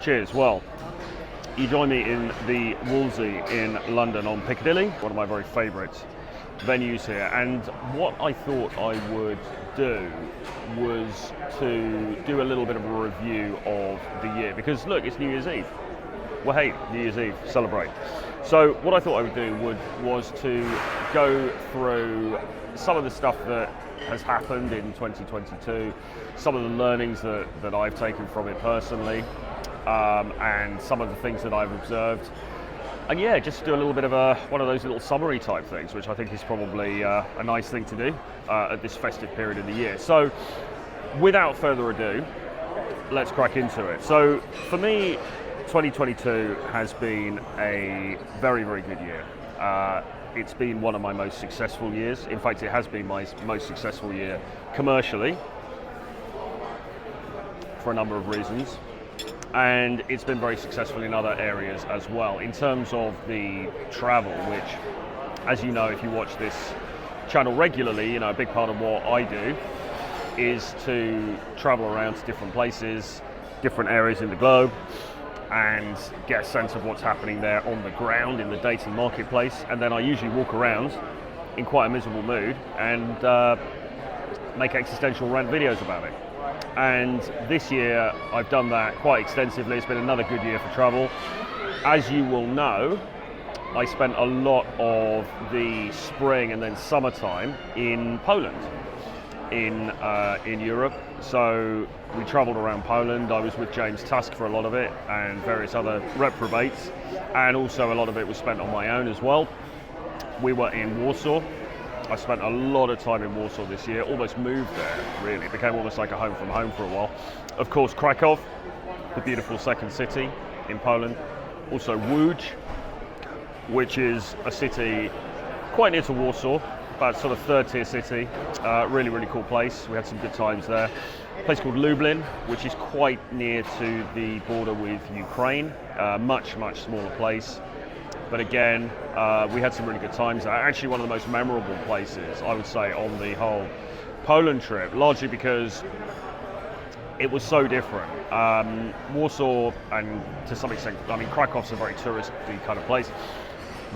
Cheers. Well, you join me in the Wolsey in London on Piccadilly, one of my very favourite venues here. And what I thought I would do was to do a little bit of a review of the year, because look, it's New Year's Eve. Well, hey, New Year's Eve, celebrate. So what I thought I would do was to go through some of the stuff that has happened in 2022, some of the learnings that I've taken from it personally, and some of the things that I've observed. And yeah, just do a little bit of one of those little summary type things, which I think is probably a nice thing to do at this festive period of the year. So without further ado, let's crack into it. So for me, 2022 has been a very, very good year. It's been one of my most successful years. In fact, it has been my most successful year commercially for a number of reasons. And it's been very successful in other areas as well. In terms of the travel, which, as you know, if you watch this channel regularly, a big part of what I do is to travel around to different places, different areas in the globe, and get a sense of what's happening there on the ground in the dating marketplace. And then I usually walk around in quite a miserable mood and make existential rant videos about it. And this year I've done that quite extensively. It's been another good year for travel. As you will know, I spent a lot of the spring and then summertime in Poland, in Europe. So we travelled around Poland. I was with James Tusk for a lot of it and various other reprobates, and also a lot of it was spent on my own as well. We were in Warsaw. I spent a lot of time in Warsaw this year, almost moved there really. It became almost like a home from home for a while. Of course, Krakow, the beautiful second city in Poland. Also Łódź, which is a city quite near to Warsaw, about sort of third tier city. Really, really cool place. We had some good times there. A place called Lublin, which is quite near to the border with Ukraine. Much, much smaller place. But again, we had some really good times there. Actually, one of the most memorable places, I would say, on the whole Poland trip, largely because it was so different. Warsaw, and to some extent, Krakow's a very touristy kind of place.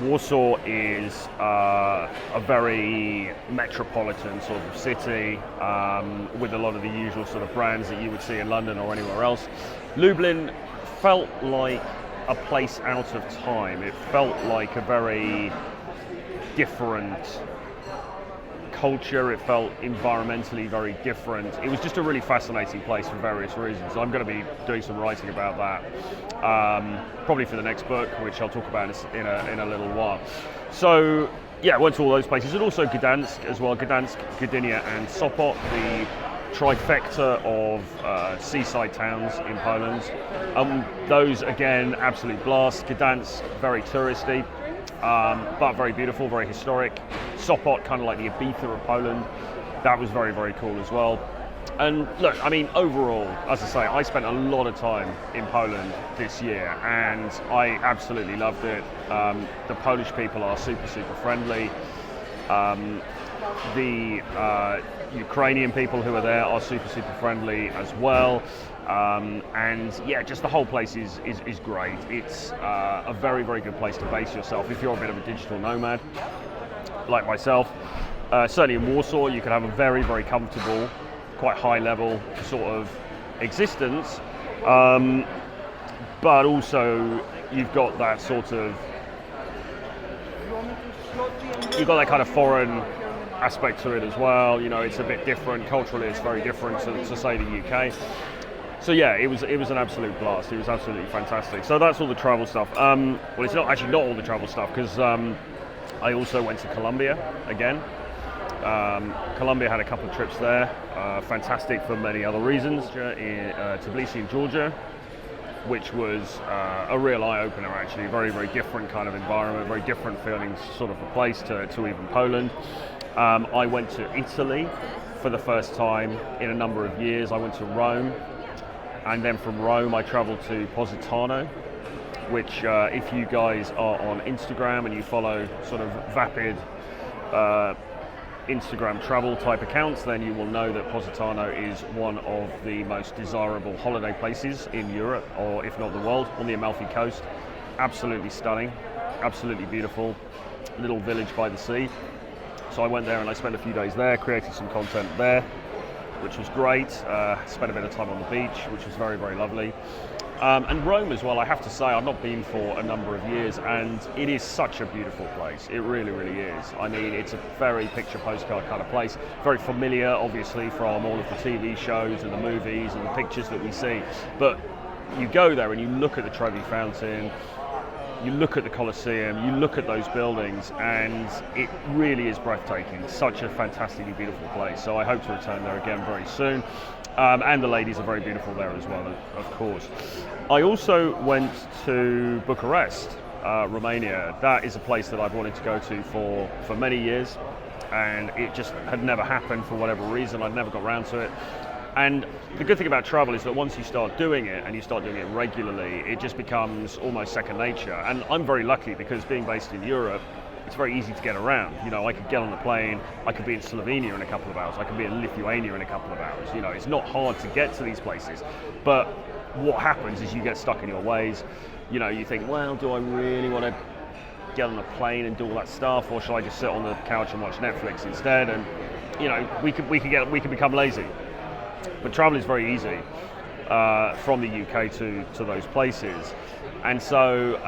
Warsaw is a very metropolitan sort of city with a lot of the usual sort of brands that you would see in London or anywhere else. Lublin felt like a place out of time. It felt like a very different culture. It felt environmentally very different. It was just a really fascinating place for various reasons. I'm going to be doing some writing about that, probably for the next book, which I'll talk about in a little while. So yeah, I went to all those places, and also Gdansk as well. Gdansk, Gdynia and Sopot, the trifecta of seaside towns in Poland. Those, again, absolute blast. Gdansk, very touristy, but very beautiful, very historic. Sopot, kind of like the Ibiza of Poland. That was very, very cool as well. And look, overall, as I say, I spent a lot of time in Poland this year, and I absolutely loved it. The Polish people are super, super friendly. The Ukrainian people who are there are super, super friendly as well. And yeah, just the whole place is great. It's a very, very good place to base yourself if you're a bit of a digital nomad like myself. Certainly in Warsaw, you can have a very, very comfortable, quite high level sort of existence. But also you've got that sort of, you've got that kind of foreign aspect to it as well. It's a bit different culturally. It's very different to say the UK. So yeah, it was an absolute blast. It was absolutely fantastic. So that's all the travel stuff. Well, it's not all the travel stuff, because I also went to Colombia again. Colombia, had a couple of trips there. Fantastic for many other reasons. In Tbilisi in Georgia, which was a real eye-opener actually. Very, very different kind of environment, very different feeling sort of a place to even Poland. I went to Italy for the first time in a number of years. I went to Rome, and then from Rome I travelled to Positano, which if you guys are on Instagram and you follow sort of vapid Instagram travel type accounts, then you will know that Positano is one of the most desirable holiday places in Europe, or if not the world, on the Amalfi Coast. Absolutely stunning, absolutely beautiful, little village by the sea. So I went there and I spent a few days there, created some content there, which was great. Spent a bit of time on the beach, which was very, very lovely. And Rome as well, I have to say, I've not been for a number of years, and it is such a beautiful place. It really, really is. I mean, it's a very picture postcard kind of place. Very familiar, obviously, from all of the TV shows and the movies and the pictures that we see. But you go there and you look at the Trevi Fountain, you look at the Colosseum, you look at those buildings, and it really is breathtaking. Such a fantastically beautiful place. So I hope to return there again very soon. And the ladies are very beautiful there as well, of course. I also went to Bucharest, Romania. That is a place that I've wanted to go to for many years, and it just had never happened for whatever reason. I'd never got around to it. And the good thing about travel is that once you start doing it and you start doing it regularly, it just becomes almost second nature. And I'm very lucky because being based in Europe, it's very easy to get around. You know, I could get on a plane, I could be in Slovenia in a couple of hours, I could be in Lithuania in a couple of hours. You know, it's not hard to get to these places. But what happens is you get stuck in your ways. You know, you think, well, do I really want to get on a plane and do all that stuff, or should I just sit on the couch and watch Netflix instead? And you know, we can become lazy. But travel is very easy from the UK to those places, and so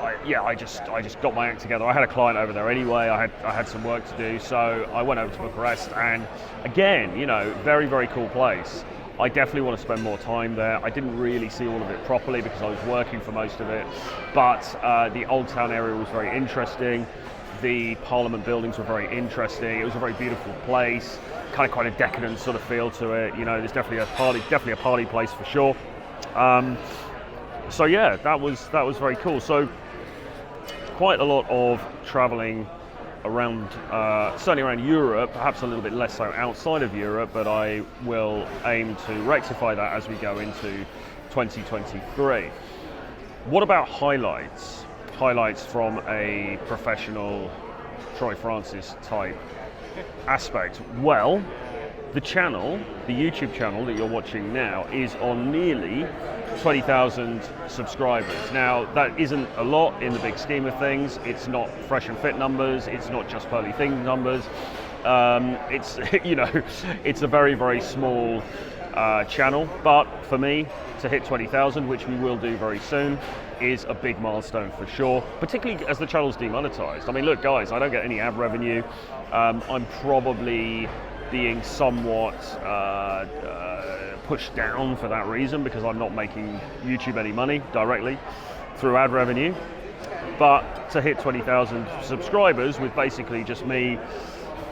I just got my act together. I had a client over there anyway. I had some work to do, so I went over to Bucharest, and again, you know, very, very cool place. I definitely want to spend more time there. I didn't really see all of it properly because I was working for most of it, but the Old Town area was very interesting. The Parliament buildings were very interesting. It was a very beautiful place, kind of quite a decadent sort of feel to it. You know, there's definitely a party place for sure. So yeah, that was very cool. So quite a lot of traveling around, certainly around Europe, perhaps a little bit less so outside of Europe, but I will aim to rectify that as we go into 2023. What about highlights? Highlights from a professional Troy Francis type aspect? Well, the channel, the YouTube channel that you're watching now, is on nearly 20,000 subscribers. Now, that isn't a lot in the big scheme of things. It's not Fresh and Fit numbers. It's not just Pearly Thing numbers. It's, you know, it's a very, very small channel. But for me, to hit 20,000, which we will do very soon, is a big milestone for sure, particularly as the channel's demonetized. I mean, look, guys, I don't get any ad revenue. I'm probably being somewhat pushed down for that reason because I'm not making YouTube any money directly through ad revenue. But to hit 20,000 subscribers with basically just me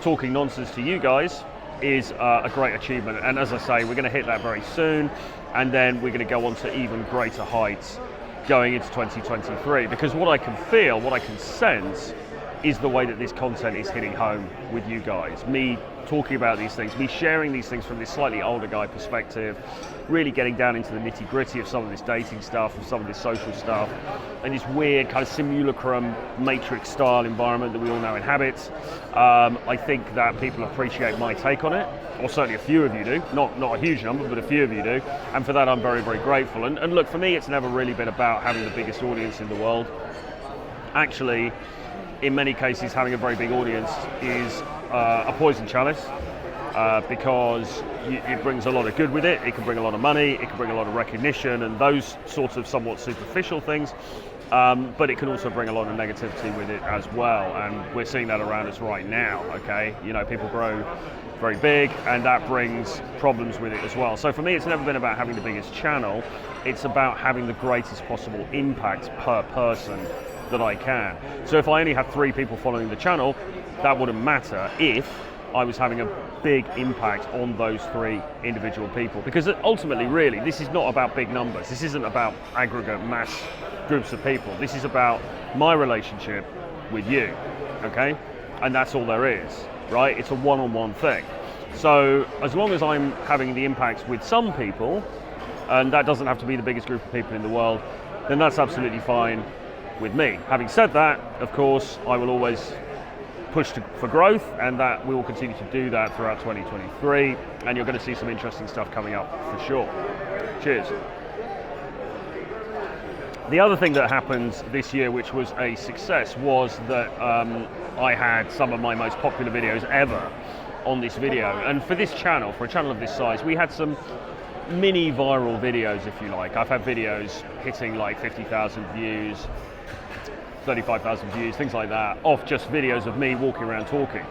talking nonsense to you guys is a great achievement. And as I say, we're going to hit that very soon, and then we're going to go on to even greater heights going into 2023, because what I can feel, what I can sense, is the way that this content is hitting home with you guys. Me talking about these things, me sharing these things from this slightly older guy perspective, really getting down into the nitty gritty of some of this dating stuff, of some of this social stuff, and this weird kind of simulacrum matrix style environment that we all now inhabit. I think that people appreciate my take on it, or certainly a few of you do, not a huge number, but a few of you do, and for that I'm very, very grateful. And look, for me, it's never really been about having the biggest audience in the world. Actually, in many cases, having a very big audience is a poison chalice, because it brings a lot of good with it. It can bring a lot of money, it can bring a lot of recognition and those sorts of somewhat superficial things, but it can also bring a lot of negativity with it as well, and we're seeing that around us right now, okay? You know, people grow very big and that brings problems with it as well. So for me, it's never been about having the biggest channel, it's about having the greatest possible impact per person that I can. So if I only had 3 people following the channel, that wouldn't matter if I was having a big impact on those 3 individual people. Because ultimately, really, this is not about big numbers. This isn't about aggregate mass groups of people. This is about my relationship with you, okay? And that's all there is, right? It's a one-on-one thing. So as long as I'm having the impact with some people, and that doesn't have to be the biggest group of people in the world, then that's absolutely fine with me. Having said that, of course, I will always push for growth, and that we will continue to do that throughout 2023, and you're going to see some interesting stuff coming up for sure. Cheers. The other thing that happened this year, which was a success, was that I had some of my most popular videos ever on this video. And for this channel, for a channel of this size, we had some mini viral videos, if you like. I've had videos hitting like 50,000 views, 35,000 views, things like that, off just videos of me walking around talking.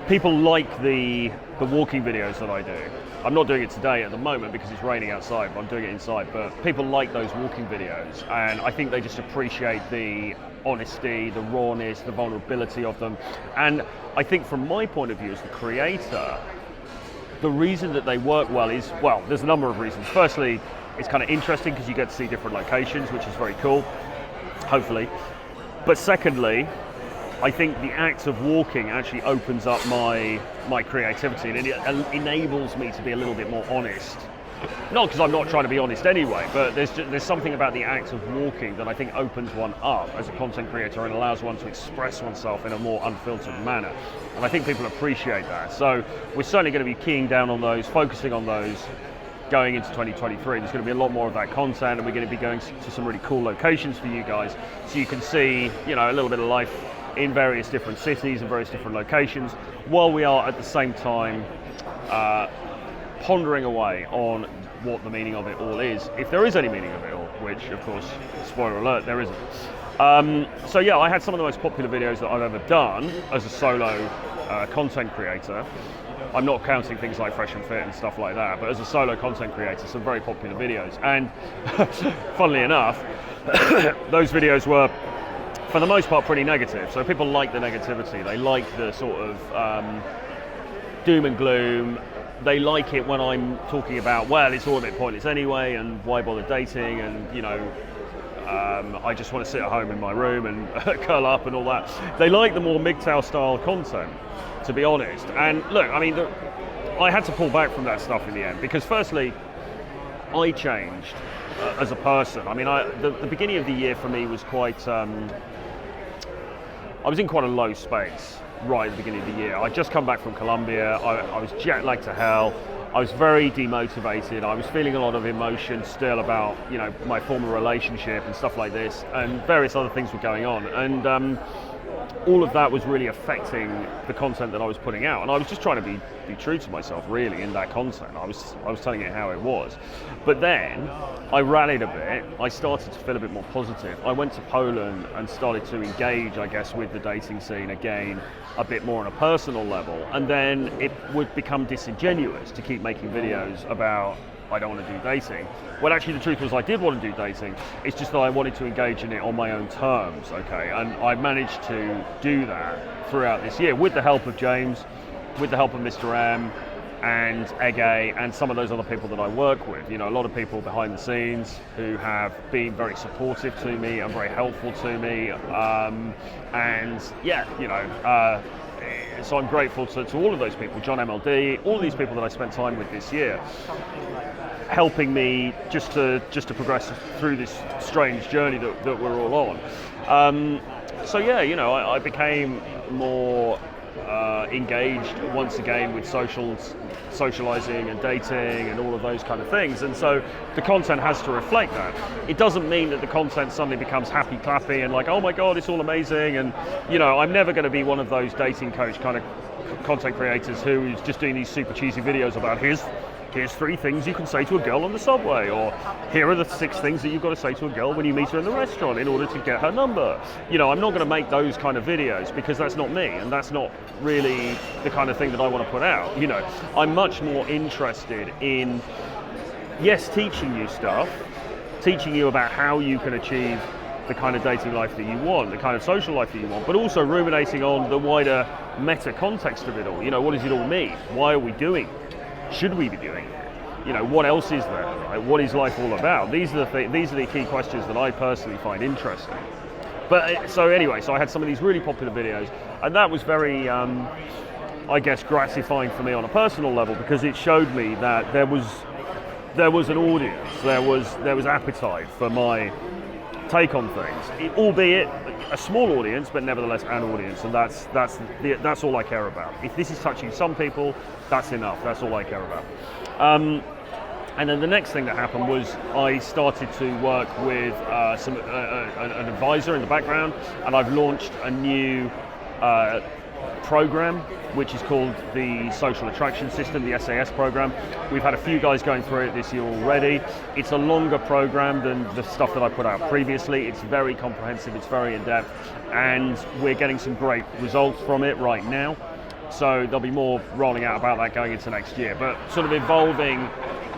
People like the walking videos that I do. I'm not doing it today at the moment because it's raining outside, but I'm doing it inside. But people like those walking videos, and I think they just appreciate the honesty, the rawness, the vulnerability of them. And I think from my point of view as the creator, the reason that they work well is, well, there's a number of reasons. Firstly, it's kind of interesting because you get to see different locations, which is very cool, hopefully. But secondly, I think the act of walking actually opens up my creativity, and it enables me to be a little bit more honest. Not because I'm not trying to be honest anyway, but there's something about the act of walking that I think opens one up as a content creator and allows one to express oneself in a more unfiltered manner. And I think people appreciate that. So we're certainly going to be keying down on those, focusing on those going into 2023. There's going to be a lot more of that content, and we're going to be going to some really cool locations for you guys, so you can see, you know, a little bit of life in various different cities and various different locations, while we are at the same time pondering away on what the meaning of it all is, if there is any meaning of it all, which of course, spoiler alert, there isn't. So yeah, I had some of the most popular videos that I've ever done as a solo content creator. I'm not counting things like Fresh and Fit and stuff like that, but as a solo content creator, some very popular videos. And funnily enough, those videos were, for the most part, pretty negative. So people like the negativity. They like the sort of doom and gloom. They like it when I'm talking about, well, it's all a bit pointless anyway, and why bother dating, and, you know, I just want to sit at home in my room and curl up and all that. They like the more MGTOW style content, to be honest. And look, I mean, I had to pull back from that stuff in the end, because firstly, I changed as a person. I mean, the beginning of the year for me was quite, I was in quite a low space right at the beginning of the year. I'd just come back from Colombia. I was jet lagged to hell. I was very demotivated. I was feeling a lot of emotion still about, you know, my former relationship and stuff like this, and various other things were going on. And all of that was really affecting the content that I was putting out, and I was just trying to be true to myself, really, in that content. I was telling it how it was. But then I rallied a bit. I started to feel a bit more positive. I went to Poland and started to engage, I guess, with the dating scene again, a bit more on a personal level. And then it would become disingenuous to keep making videos about, I don't want to do dating. Well, actually, the truth was I did want to do dating. It's just that I wanted to engage in it on my own terms, okay? And I managed to do that throughout this year with the help of James, with the help of Mr. M, and Ege, and some of those other people that I work with. You know, a lot of people behind the scenes who have been very supportive to me and very helpful to me. And yeah, you know, so I'm grateful to all of those people, John MLD, all these people that I spent time with this year, helping me just to progress through this strange journey that we're all on. So yeah, you know, I became more engaged once again with socializing and dating and all of those kind of things, and so the content has to reflect that. It doesn't mean that the content suddenly becomes happy clappy and like, oh my god, it's all amazing, and you know, I'm never going to be one of those dating coach kind of content creators who is just doing these super cheesy videos about here's 3 things you can say to a girl on the subway, or here are the 6 things that you've got to say to a girl when you meet her in the restaurant in order to get her number. You know, I'm not going to make those kind of videos because that's not me, and that's not really the kind of thing that I want to put out. You know, I'm much more interested in, yes, teaching you stuff, teaching you about how you can achieve the kind of dating life that you want, the kind of social life that you want, but also ruminating on the wider meta context of it all. You know, what does it all mean? Why are we doing it? Should we be doing it? You know, what else is there? Right? What is life all about? These are the key questions that I personally find interesting. But so anyway, so I had some of these really popular videos, and that was very, I guess, gratifying for me on a personal level, because it showed me that there was an audience, there was appetite for my take on things, albeit a small audience, but nevertheless an audience, and that's all I care about. If this is touching some people, that's enough. That's all I care about. And then the next thing that happened was I started to work with an advisor in the background, and I've launched a new program which is called the Social Attraction System, the SAS program. We've had a few guys going through it this year already. It's a longer program than the stuff that I put out previously. It's very comprehensive, it's very in-depth, and we're getting some great results from it right now. So there'll be more rolling out about that going into next year, but sort of evolving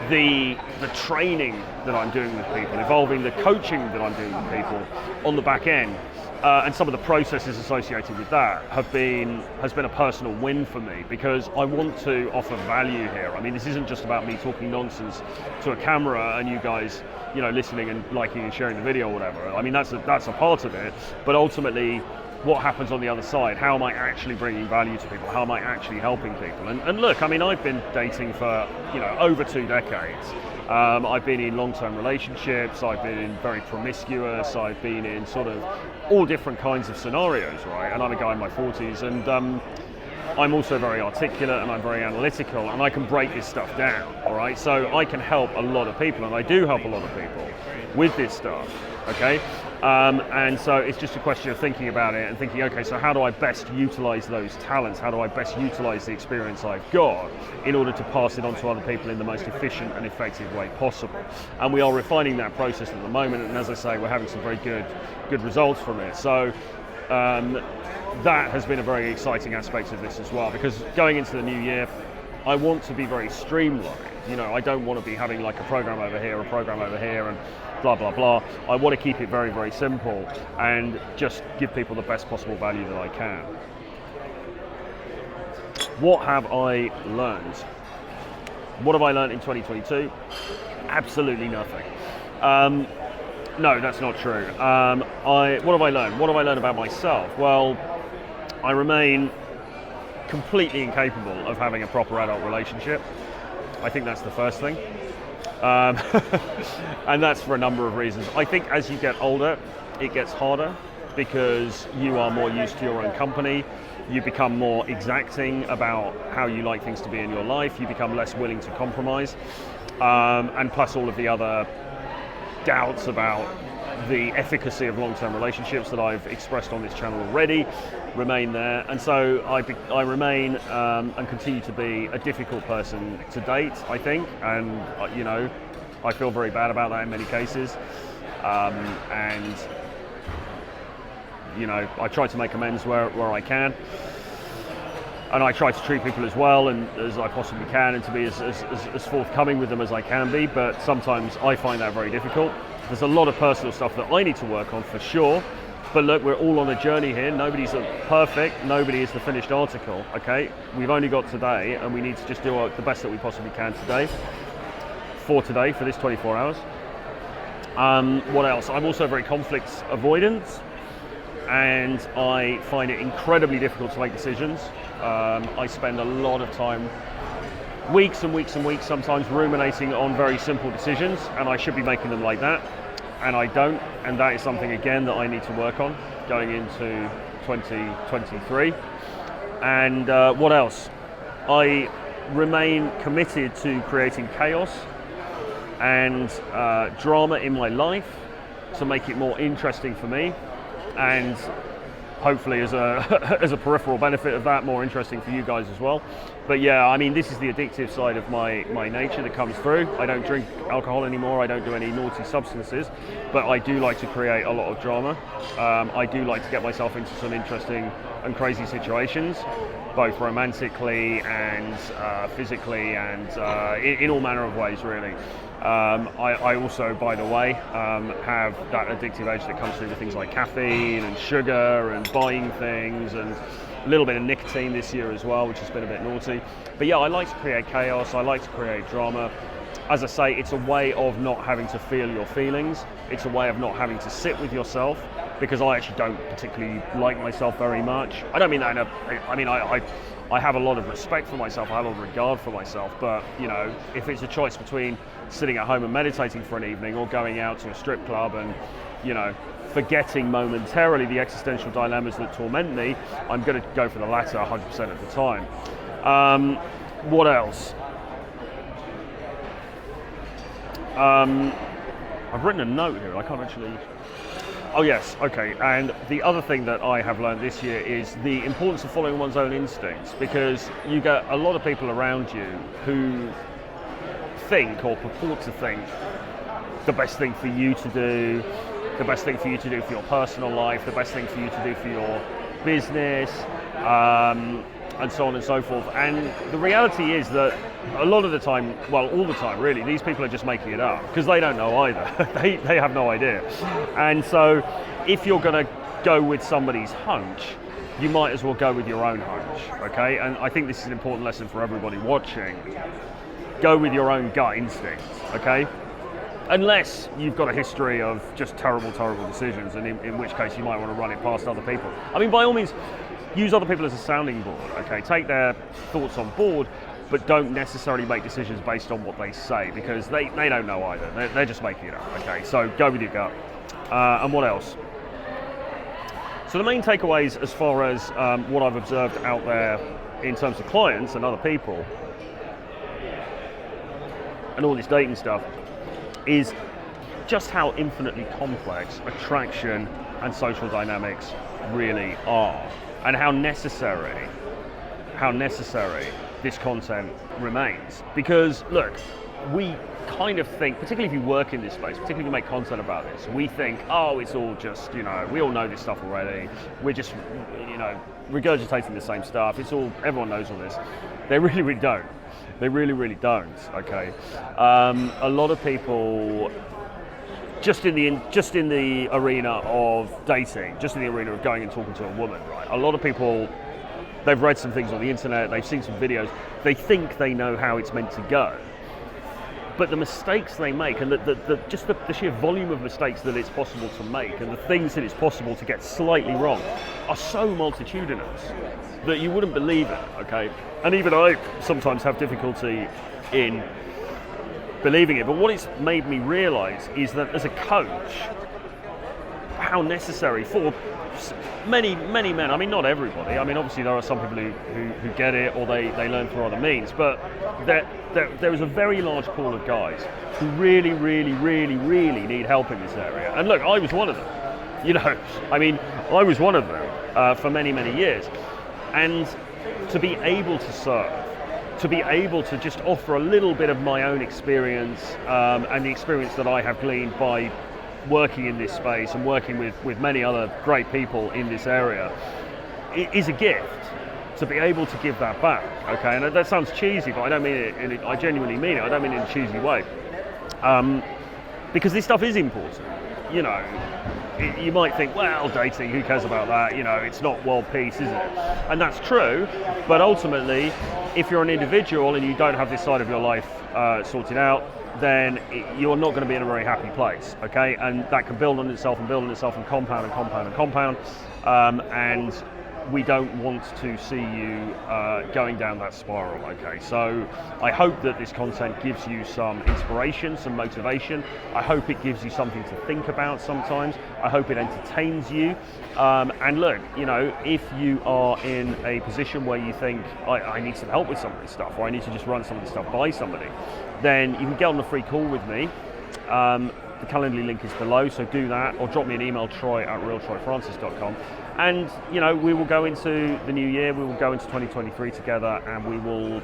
the training that I'm doing with people, evolving the coaching that I'm doing with people on the back end, and some of the processes associated with that has been a personal win for me, because I want to offer value here. I mean, this isn't just about me talking nonsense to a camera and you guys, listening and liking and sharing the video or whatever. I mean, that's a part of it, but ultimately, what happens on the other side? How am I actually bringing value to people? How am I actually helping people? And look, I mean, I've been dating for over 2 decades. I've been in long-term relationships. I've been very promiscuous. I've been in sort of all different kinds of scenarios, right? And I'm a guy in my 40s, and I'm also very articulate and I'm very analytical, and I can break this stuff down. All right, so I can help a lot of people, and I do help a lot of people with this stuff. Okay. And so it's just a question of thinking about it and thinking, okay, so how do I best utilize those talents? How do I best utilize the experience I've got in order to pass it on to other people in the most efficient and effective way possible? And we are refining that process at the moment, and as I say, we're having some very good results from it. So that has been a very exciting aspect of this as well, because going into the new year, I want to be very streamlined. I don't want to be having like a program over here, a program over here, and blah, blah, blah. I want to keep it very, very simple and just give people the best possible value that I can. What have I learned? What have I learned in 2022? Absolutely nothing. No, that's not true. What have I learned? What have I learned about myself? Well, I remain completely incapable of having a proper adult relationship. I think that's the first thing. And that's for a number of reasons. I think as you get older, it gets harder because you are more used to your own company. You become more exacting about how you like things to be in your life. You become less willing to compromise. And plus all of the other doubts about the efficacy of long-term relationships that I've expressed on this channel already remain there, and so I remain and continue to be a difficult person to date, I think, and I feel very bad about that in many cases, and I try to make amends where I can, and I try to treat people as well and as I possibly can, and to be as forthcoming with them as I can be, but sometimes I find that very difficult. There's a lot of personal stuff that I need to work on for sure, but look, we're all on a journey here. Nobody's perfect, nobody is the finished article, okay? We've only got today, and we need to just do the best that we possibly can for this 24 hours. What else? I'm also very conflict avoidant, and I find it incredibly difficult to make decisions. I spend a lot of time, weeks and weeks and weeks sometimes, ruminating on very simple decisions, and I should be making them like that, and I don't, and that is something again that I need to work on going into 2023. And what else? I remain committed to creating chaos and drama in my life to make it more interesting for me, and hopefully as a peripheral benefit of that, more interesting for you guys as well. But yeah, I mean, this is the addictive side of my nature that comes through. I don't drink alcohol anymore, I don't do any naughty substances, but I do like to create a lot of drama. I do like to get myself into some interesting and crazy situations, both romantically and physically, and in all manner of ways, really. I also, by the way, have that addictive edge that comes through with things like caffeine and sugar and buying things, and a little bit of nicotine this year as well, which has been a bit naughty. But yeah, I like to create chaos, I like to create drama. As I say, it's a way of not having to feel your feelings. It's a way of not having to sit with yourself, because I actually don't particularly like myself very much. I don't mean that I I have a lot of respect for myself, I have a lot of regard for myself, but you know, if it's a choice between sitting at home and meditating for an evening or going out to a strip club and, you know, forgetting momentarily the existential dilemmas that torment me, I'm going to go for the latter 100% of the time. What else? I've written a note here, I can't actually... Oh yes, okay, and the other thing that I have learned this year is the importance of following one's own instincts, because you get a lot of people around you who think or purport to think the best thing for you to do, the best thing for you to do for your personal life, the best thing for you to do for your business, and so on and so forth. And the reality is that a lot of the time, well, all the time really, these people are just making it up because they don't know either. they have no idea. And so if you're going to go with somebody's hunch, you might as well go with your own hunch, okay? And I think this is an important lesson for everybody watching. Go with your own gut instincts, okay? Unless you've got a history of just terrible decisions, and in which case you might want to run it past other people. I mean, by all means, use other people as a sounding board, okay? Take their thoughts on board, but don't necessarily make decisions based on what they say, because they don't know either. They're just making it up, okay? So go with your gut. And what else? So the main takeaways as far as what I've observed out there in terms of clients and other people and all this dating stuff is just how infinitely complex attraction and social dynamics really are, and how necessary this content remains. Because look, we kind of think, particularly if you work in this space, particularly if you make content about this, we think, oh, it's all just, you know, we all know this stuff already, we're just, you know, regurgitating the same stuff, it's all, everyone knows all this. They really don't. They really don't, okay? A lot of people, just in the arena of dating, just in the arena of going and talking to a woman, right? A lot of people, they've read some things on the internet, they've seen some videos, they think they know how it's meant to go. But the mistakes they make, and the sheer volume of mistakes that it's possible to make, and the things that it's possible to get slightly wrong, are so multitudinous that you wouldn't believe it, okay? And even I sometimes have difficulty in believing it. But what it's made me realise is that as a coach, how necessary for many men, I mean not everybody, I mean obviously there are some people who get it or they learn through other means, but there is a very large pool of guys who really need help in this area. And look, I was one of them, you know, I mean I was one of them for many years. And to be able to serve, to be able to just offer a little bit of my own experience and the experience that I have gleaned by working in this space and working with many other great people in this area, it is a gift to be able to give that back, okay? And that sounds cheesy, but I don't mean it, I genuinely mean it, I don't mean it in a cheesy way. Because this stuff is important, you know. You might think, well, dating, who cares about that? You know, it's not world peace, is it? And that's true, but ultimately, if you're an individual and you don't have this side of your life sorted out, then you're not going to be in a very happy place, okay? And that can build on itself and compound. And we don't want to see you going down that spiral, okay? So I hope that this content gives you some inspiration, some motivation. I hope it gives you something to think about sometimes. I hope it entertains you. And look, you know, if you are in a position where you think, I need some help with some of this stuff, or I need to just run some of this stuff by somebody, then you can get on a free call with me. The Calendly link is below, so do that, or drop me an email, troy@realtroyfrancis.com. And, you know, we will go into the new year, we will go into 2023 together, and we will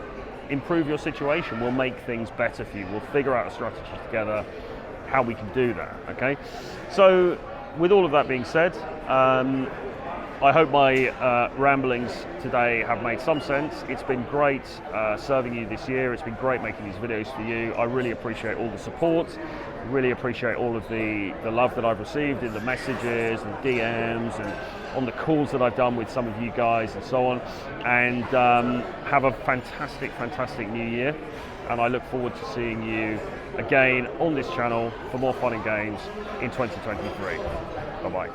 improve your situation. We'll make things better for you. We'll figure out a strategy together, how we can do that, okay? So, with all of that being said, I hope my ramblings today have made some sense. It's been great serving you this year. It's been great making these videos for you. I really appreciate all the support. Really appreciate all of the love that I've received in the messages and DMs and on the calls that I've done with some of you guys and so on. And have a fantastic new year. And I look forward to seeing you again on this channel for more fun and games in 2023. Bye-bye.